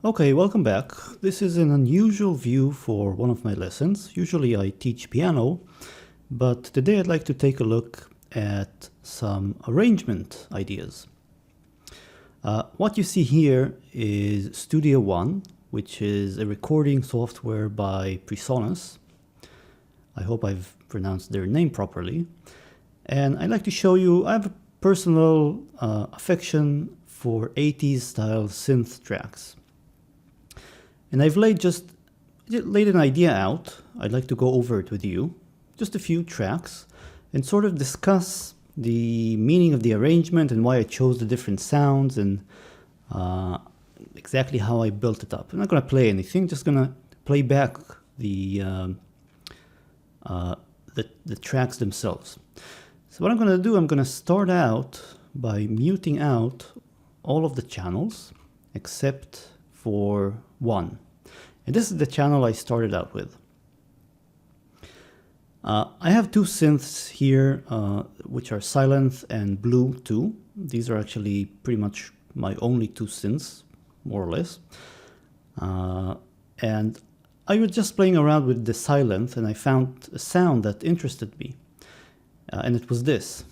Okay, welcome back. This is an unusual view for one of my lessons. Usually I teach piano, but today I'd like to take a look at some arrangement ideas. What you see here is Studio One, which is a recording software by Presonus. I hope I've pronounced their name properly. And I'd like to show you, I have a personal affection for 80s style synth tracks. And I've laid an idea out. I'd like to go over it with you, just a few tracks, and sort of discuss the meaning of the arrangement and why I chose the different sounds and exactly how I built it up. I'm not going to play anything, just going to play back the tracks themselves. So what I'm going to do, I'm going to start out by muting out all of the channels except for one. And this is the channel I started out with. I have two synths here, which are Silent and Blue 2. These are actually pretty much my only two synths, more or less. And I was just playing around with the Silent and I found a sound that interested me. And it was this.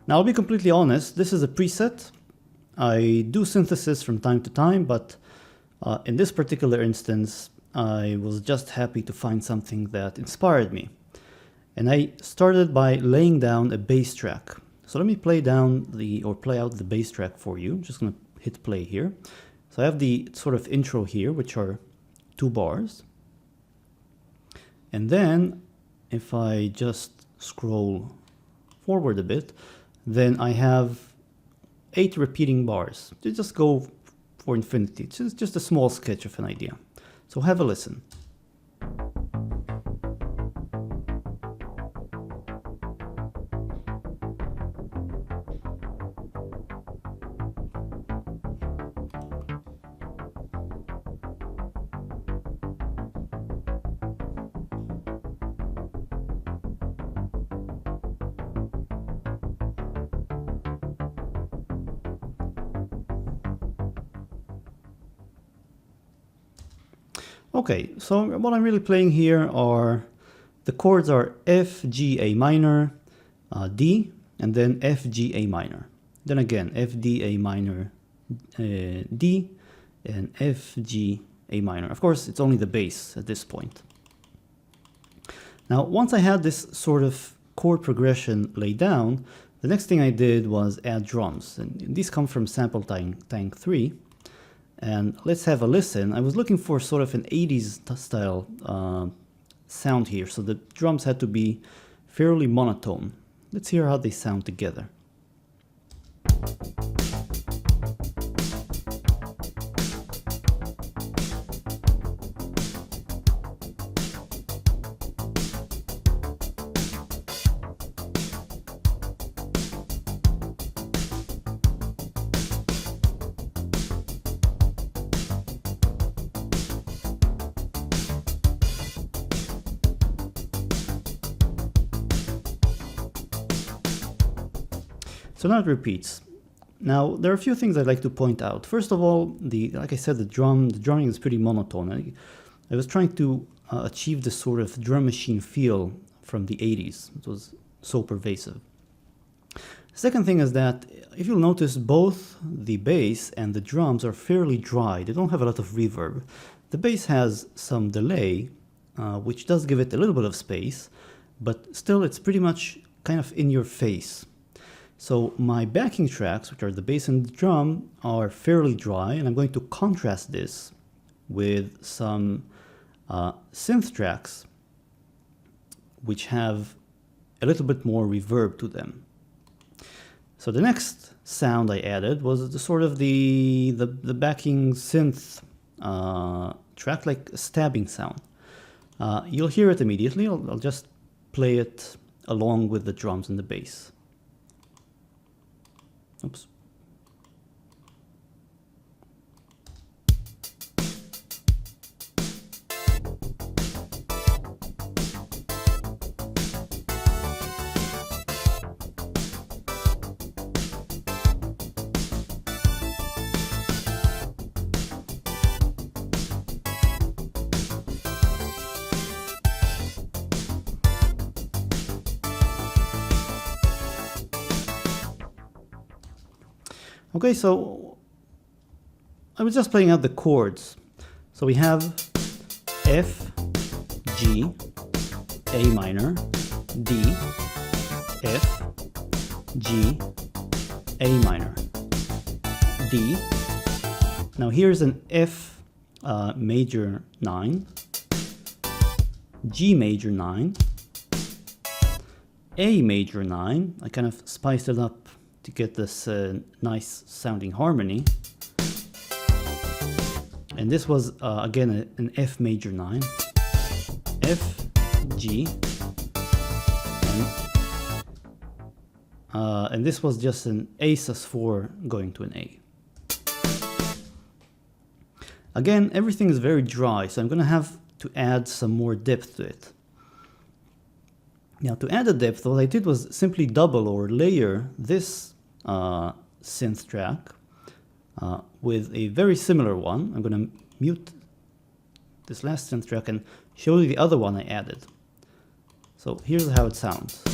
Now, I'll be completely honest, this is a preset. I do synthesis from time to time, but in this particular instance, I was just happy to find something that inspired me. And I started by laying down a bass track. So let me play out the bass track for you. I'm just going to hit play here. So I have the sort of intro here, which are 2 bars. And then if I just scroll forward a bit, then I have 8 repeating bars. They just go for infinity. It's just a small sketch of an idea. So have a listen. Okay, so what I'm really playing here are, the chords are F, G, A minor, D, and then F, G, A minor. Then again, F, D, A minor, D, and F, G, A minor. Of course, it's only the bass at this point. Now, once I had this sort of chord progression laid down, the next thing I did was add drums. And these come from Sample Tank 3. And let's have a listen. I was looking for sort of an 80s style sound here, so the drums had to be fairly monotone. Let's hear how they sound together. So now it repeats. Now, there are a few things I'd like to point out. First of all, like I said, the drumming is pretty monotone. I was trying to achieve this sort of drum machine feel from the 80s. It was so pervasive. Second thing is that, if you'll notice, both the bass and the drums are fairly dry. They don't have a lot of reverb. The bass has some delay, which does give it a little bit of space, but still it's pretty much kind of in your face. So my backing tracks, which are the bass and the drum, are fairly dry, and I'm going to contrast this with some synth tracks which have a little bit more reverb to them. So the next sound I added was the sort of the backing synth track, like a stabbing sound. You'll hear it immediately. I'll just play it along with the drums and the bass. Oops. Okay, so I was just playing out the chords. So we have F, G, A minor, D, F, G, A minor, D. Now here's an F major 9, G major 9, A major 9. I kind of spiced it up to get this nice sounding harmony. And this was again an F major 9, F, G, and this was just an A sus4 going to an A. Again, everything is very dry, so I'm going to have to add some more depth to it. Now, to add a depth, what I did was simply double or layer this synth track with a very similar one. I'm going to mute this last synth track and show you the other one I added. So here's how it sounds.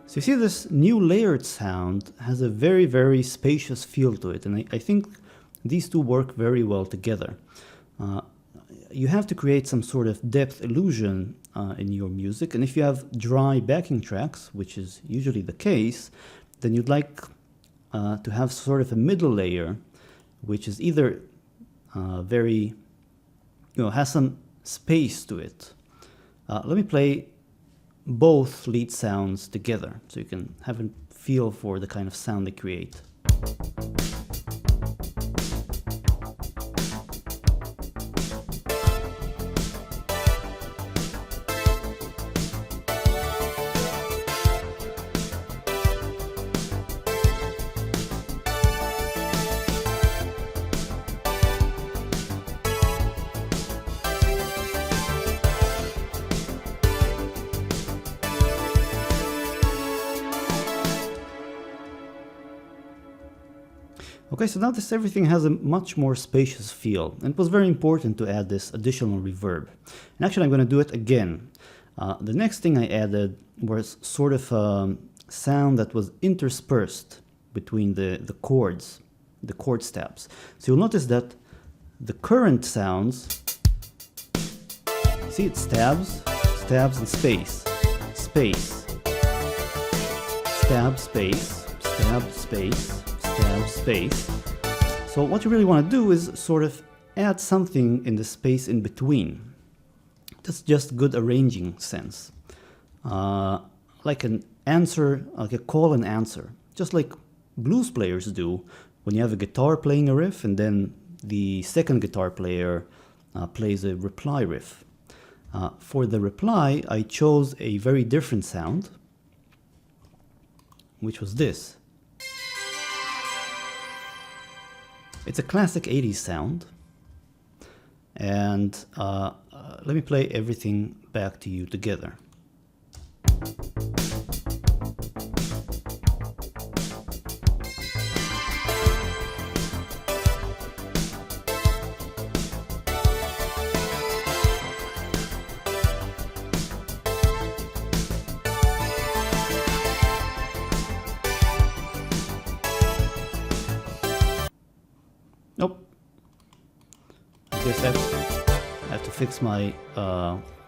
So you see, this new layered sound has a very, very spacious feel to it, and I think these two work very well together. You have to create some sort of depth illusion in your music, and if you have dry backing tracks, which is usually the case, then you'd like to have sort of a middle layer, which is either very, has some space to it. Let me play both lead sounds together so you can have a feel for the kind of sound they create. Okay, so now everything has a much more spacious feel, and it was very important to add this additional reverb. And actually I'm going to do it again. The next thing I added was sort of a sound that was interspersed between the chords, the chord stabs. So you'll notice that the current sounds, see, it stabs, stabs and space, space, stab, space, stab, space, stab, space. So what you really want to do is sort of add something in the space in between. That's just good arranging sense. Like an answer, like a call and answer. Just like blues players do when you have a guitar playing a riff and then the second guitar player plays a reply riff. For the reply, I chose a very different sound, which was this. It's a classic 80s sound, and let me play everything back to you together. Nope. I guess I have to fix my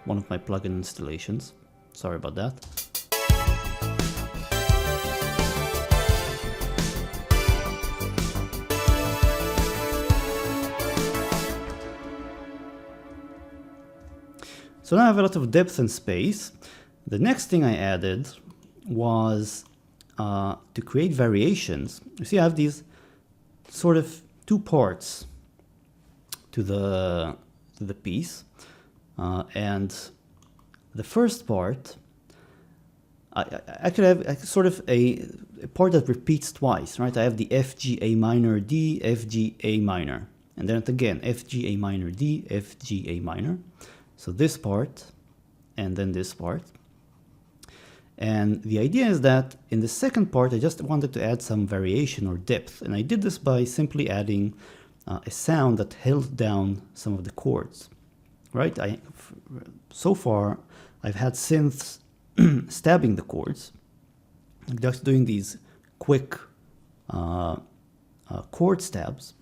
one of my plugin installations. Sorry about that. So now I have a lot of depth and space. The next thing I added was to create variations. You see, I have these sort of two parts to the piece, and the first part I could have sort of a part that repeats twice, right? I have the F, G, A minor, D, F, G, A minor. and then again F, G, A minor, D, F, G, A minor. So this part, and then this part. And the idea is that in the second part, I just wanted to add some variation or depth. And I did this by simply adding a sound that held down some of the chords, right? So far, I've had synths stabbing the chords, just doing these quick chord stabs.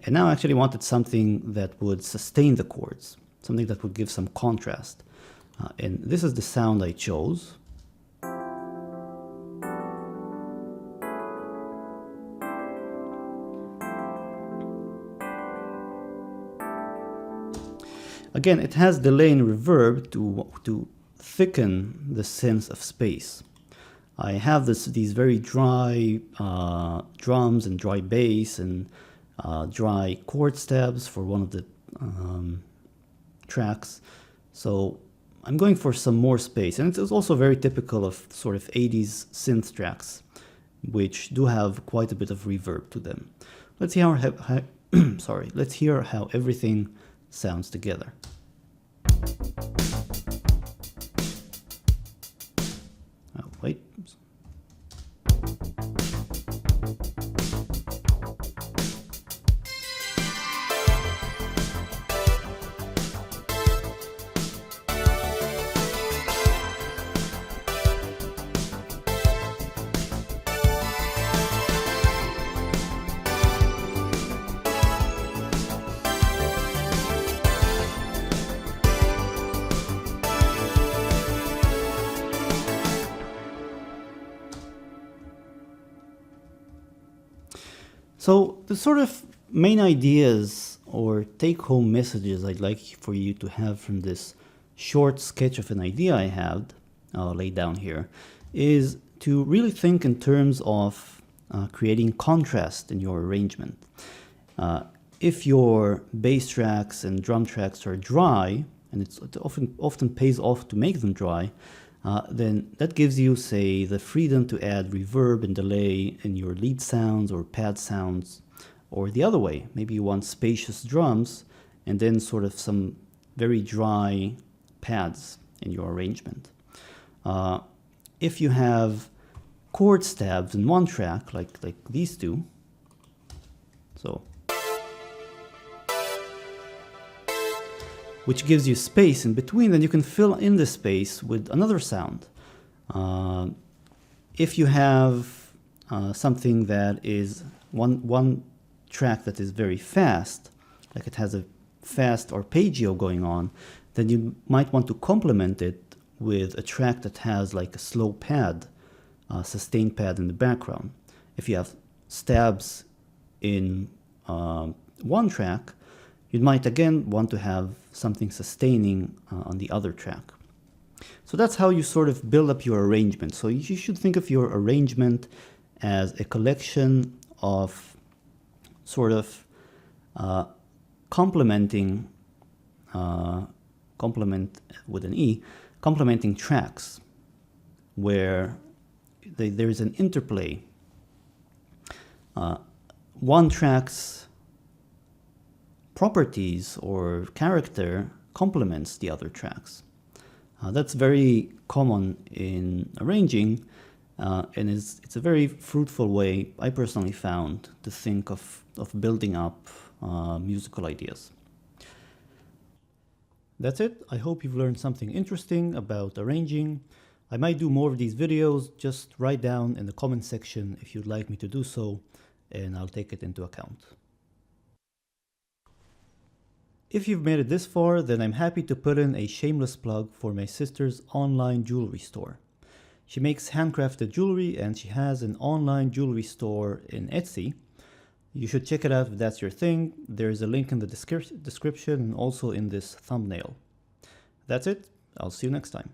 And now I actually wanted something that would sustain the chords, something that would give some contrast. And this is the sound I chose. Again, it has delay and reverb to thicken the sense of space. I have these very dry drums and dry bass and dry chord stabs for one of the tracks. So I'm going for some more space. And it's also very typical of sort of 80s synth tracks, which do have quite a bit of reverb to them. Let's hear how everything sounds together. Oh, wait. So the sort of main ideas or take-home messages I'd like for you to have from this short sketch of an idea I had laid down here is to really think in terms of creating contrast in your arrangement. If your bass tracks and drum tracks are dry, and it often pays off to make them dry, then that gives you, say, the freedom to add reverb and delay in your lead sounds or pad sounds, or the other way. Maybe you want spacious drums and then sort of some very dry pads in your arrangement. If you have chord stabs in one track, like these two, so, which gives you space in between, then you can fill in the space with another sound. If you have something that is one track that is very fast, like it has a fast arpeggio going on, then you might want to complement it with a track that has like a slow pad, sustained pad in the background. If you have stabs in one track, you might again want to have something sustaining on the other track. So that's how you sort of build up your arrangement. So you should think of your arrangement as a collection of sort of complementing, complement with an E, complementing tracks where there is an interplay. One track's properties or character complements the other tracks. That's very common in arranging, and it's a very fruitful way, I personally found, to think of building up musical ideas. That's it. I hope you've learned something interesting about arranging. I might do more of these videos. Just write down in the comment section if you'd like me to do so, and I'll take it into account. If you've made it this far, then I'm happy to put in a shameless plug for my sister's online jewelry store. She makes handcrafted jewelry and she has an online jewelry store in Etsy. You should check it out if that's your thing. There's a link in the description and also in this thumbnail. That's it. I'll see you next time.